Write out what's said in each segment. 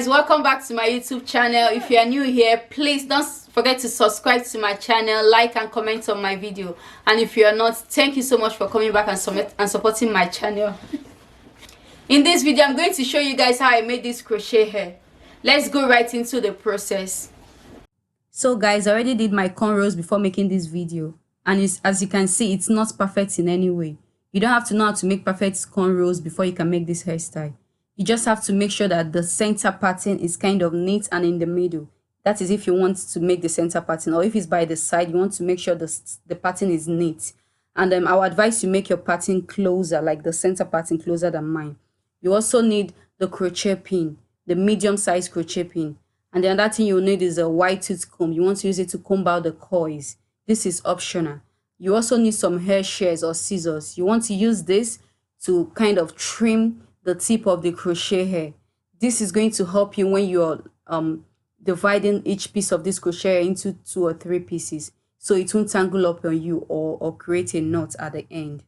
welcome back to my YouTube channel. If you are new here, please don't forget to subscribe to my channel, like and comment on my video. And if you are not, thank you so much for coming back and supporting my channel. In this video, I'm going to show you guys how I made this crochet hair. Let's go right into the process. So guys, I already did my cornrows before making this video, and as you can see, it's not perfect in any way. You don't have to know how to make perfect cornrows before you can make this hairstyle. You just have to make sure that the center pattern is kind of neat and in the middle. That is if you want to make the center pattern, or if it's by the side, you want to make sure the pattern is neat. And I would advise you make your pattern closer, like the center pattern closer than mine. You also need the crochet pin, the medium-sized crochet pin. And the other thing you'll need is a wide tooth comb. You want to use it to comb out the coils. This is optional. You also need some hair shears or scissors. You want to use this to kind of trim the tip of the crochet hair. This is going to help you when you're dividing each piece of this crochet hair into 2 or 3 pieces, so it won't tangle up on you or create a knot at the end.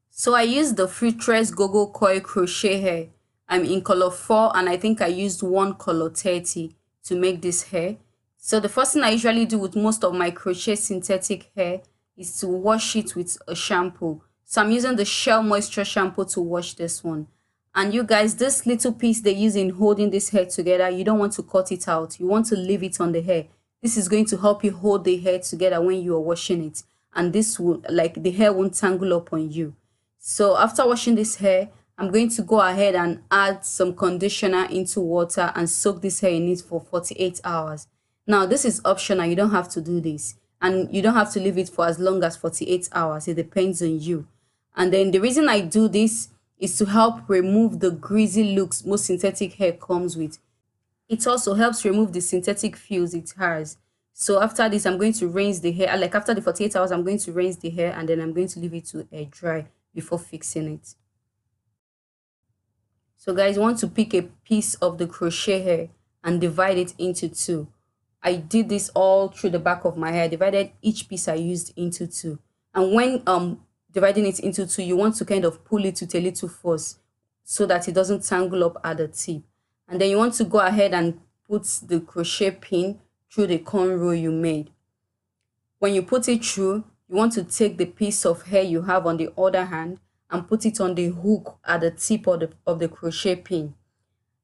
So I used the Freetress Gogo coil crochet hair. I'm in color 4, and I think I used one color 30 to make this hair. So the first thing I usually do with most of my crochet synthetic hair is to wash it with a shampoo. So I'm using the Shell Moisture shampoo to wash this one. And you guys, this little piece they use in holding this hair together, you don't want to cut it out. You want to leave it on the hair. This is going to help you hold the hair together when you are washing it. And this will, like, the hair won't tangle up on you. So after washing this hair, I'm going to go ahead and add some conditioner into water and soak this hair in it for 48 hours. Now, this is optional. You don't have to do this. And you don't have to leave it for as long as 48 hours. It depends on you. And then the reason I do this is to help remove the greasy looks most synthetic hair comes with. It also helps remove the synthetic feels it has. So after this, I'm going to rinse the hair. Like after the 48 hours, I'm going to rinse the hair, and then I'm going to leave it to air dry before fixing it. So guys, you want to pick a piece of the crochet hair and divide it into 2. I did this all through the back of my hair. I divided each piece I used into 2. And when dividing it into 2, you want to kind of pull it with a little force so that it doesn't tangle up at the tip. And then you want to go ahead and put the crochet pin through the cornrow you made. When you put it through, you want to take the piece of hair you have on the other hand and put it on the hook at the tip of the crochet pin.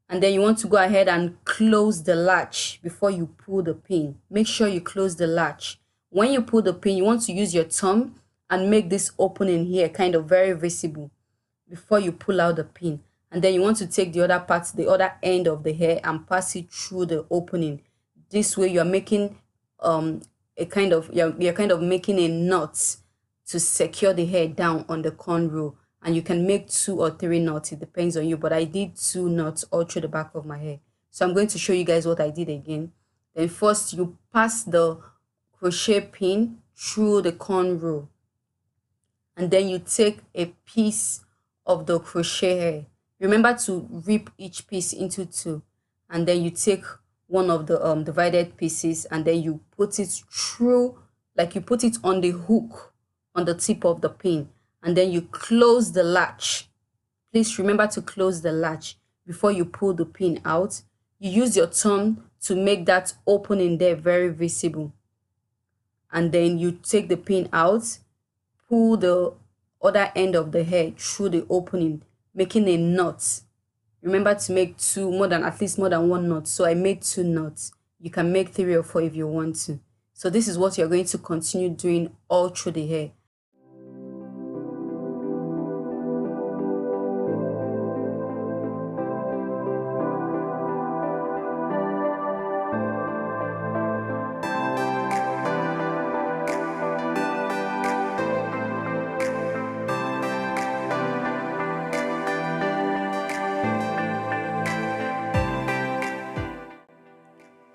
And then you want to go ahead and close the latch before you pull the pin. Make sure you close the latch. When you pull the pin, you want to use your thumb and make this opening here kind of very visible before you pull out the pin. And then you want to take the other part, the other end of the hair, and pass it through the opening. This way you're making you're kind of making a knot to secure the hair down on the cornrow. And you can make 2 or 3 knots, it depends on you, but I did 2 knots all through the back of my hair. So I'm going to show you guys what I did again. Then first you pass the crochet pin through the cornrow, and then you take a piece of the crochet hair. Remember to rip each piece into 2, and then you take one of the divided pieces, and then you put it through, like you put it on the hook on the tip of the pin, and then you close the latch. Please remember to close the latch before you pull the pin out. You use your thumb to make that opening there very visible, and then you take the pin out, pull the other end of the hair through the opening, making a knot. Remember to make at least more than 1 knot. So I made 2 knots. You can make 3 or 4 if you want to. So this is what you're going to continue doing all through the hair.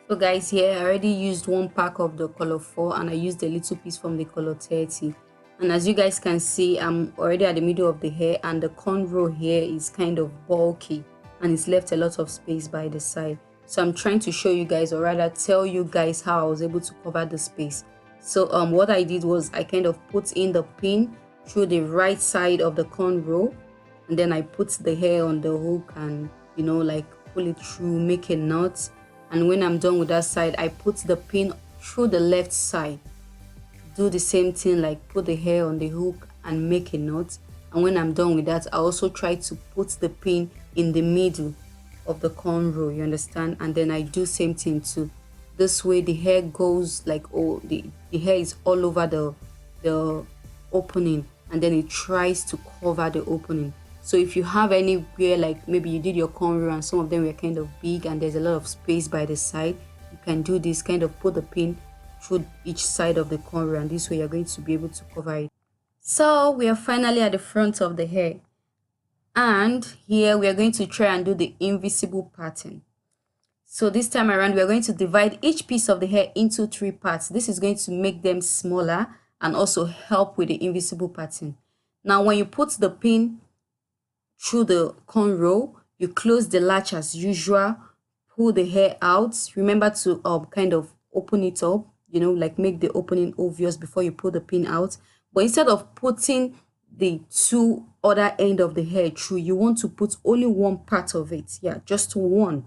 So guys, here I already used 1 pack of the color 4, and I used a little piece from the color 30. And as you guys can see, I'm already at the middle of the hair, and the cornrow here is kind of bulky and it's left a lot of space by the side. So I'm trying to show you guys, or rather tell you guys, how I was able to cover the space. So what I did was I kind of put in the pin through the right side of the cornrow, and then I put the hair on the hook and, you know, like pull it through, make a knot. And when I'm done with that side, I put the pin through the left side. Do the same thing, like put the hair on the hook and make a knot. And when I'm done with that, I also try to put the pin in the middle of the cornrow, you understand? And then I do same thing too. This way the hair goes like, oh, the hair is all over the opening, and then it tries to cover the opening. So if you have anywhere, like maybe you did your cornrow and some of them were kind of big and there's a lot of space by the side, you can do this, kind of put the pin through each side of the cornrow, and this way you're going to be able to cover it. So we are finally at the front of the hair, and here we are going to try and do the invisible pattern. So this time around, we are going to divide each piece of the hair into 3 parts. This is going to make them smaller and also help with the invisible pattern. Now, when you put the pin through the cornrow, you close the latch as usual, pull the hair out. Remember to kind of open it up, you know, like make the opening obvious before you pull the pin out. But instead of putting the 2 other end of the hair through, you want to put only one part of it. Yeah, just one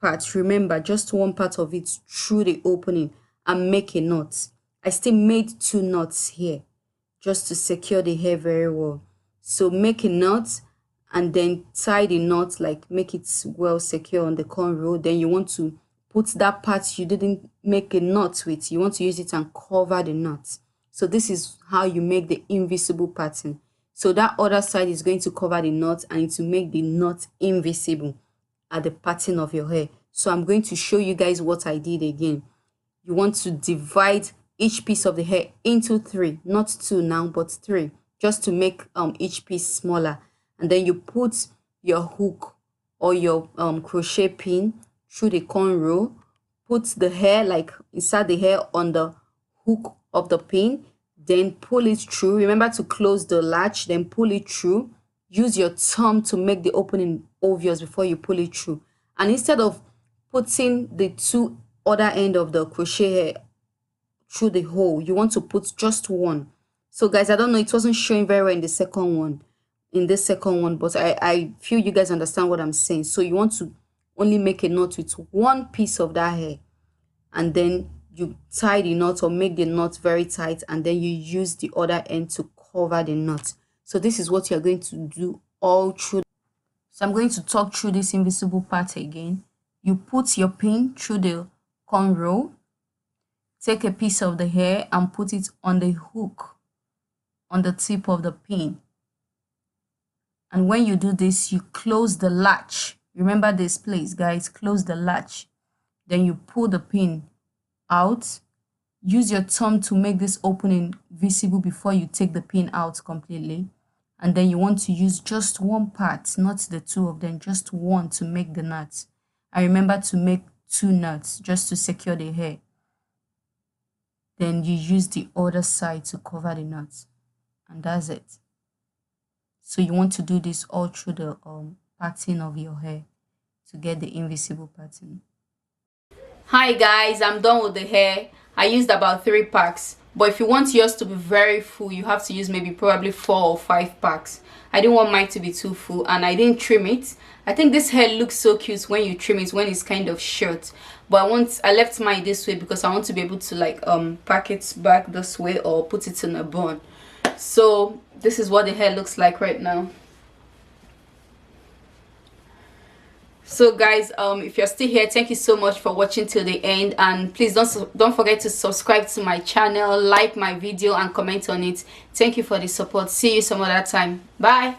part. Remember, just one part of it through the opening and make a knot. I still made 2 knots here just to secure the hair very well. So make a knot and then tie the knot, like make it well secure on the cornrow. Then you want to put that part you didn't make a knot with, you want to use it and cover the knot. So this is how you make the invisible pattern. So that other side is going to cover the knot and to make the knot invisible at the pattern of your hair. So I'm going to show you guys what I did again. You want to divide each piece of the hair into 3, not 2 now, but 3, just to make each piece smaller. And then you put your hook or your crochet pin through the cornrow, put the hair like inside the hair on the hook of the pin, then pull it through. Remember to close the latch, then pull it through. Use your thumb to make the opening obvious before you pull it through. And instead of putting the 2 other end of the crochet hair through the hole, you want to put just one. So guys, I don't know, it wasn't showing very well in the second one, but I feel you guys understand what I'm saying. So you want to only make a knot with one piece of that hair, and then you tie the knot or make the knot very tight, and then you use the other end to cover the knot. So this is what you're going to do all through. So I'm going to talk through this invisible part again. You put your pin through the cornrow, take a piece of the hair and put it on the hook on the tip of the pin. And when you do this, you close the latch. Remember this, please, guys, close the latch. Then you pull the pin out. Use your thumb to make this opening visible before you take the pin out completely. And then you want to use just one part, not the 2 of them, just one to make the knot. And remember to make 2 knots just to secure the hair. Then you use the other side to cover the knots. And that's it. So you want to do this all through the pattern of your hair to get the invisible pattern. Hi guys, I'm done with the hair. I used about 3 packs, but if you want yours to be very full, you have to use maybe probably 4 or 5 packs. I didn't want mine to be too full, and I didn't trim it. I think this hair looks so cute when you trim it, when it's kind of short. But I left mine this way because I want to be able to like pack it back this way or put it in a bun. So this is what the hair looks like right now. So guys, if you're still here, thank you so much for watching till the end, and please don't forget to subscribe to my channel, like my video and comment on it. Thank you for the support. See you some other time. Bye.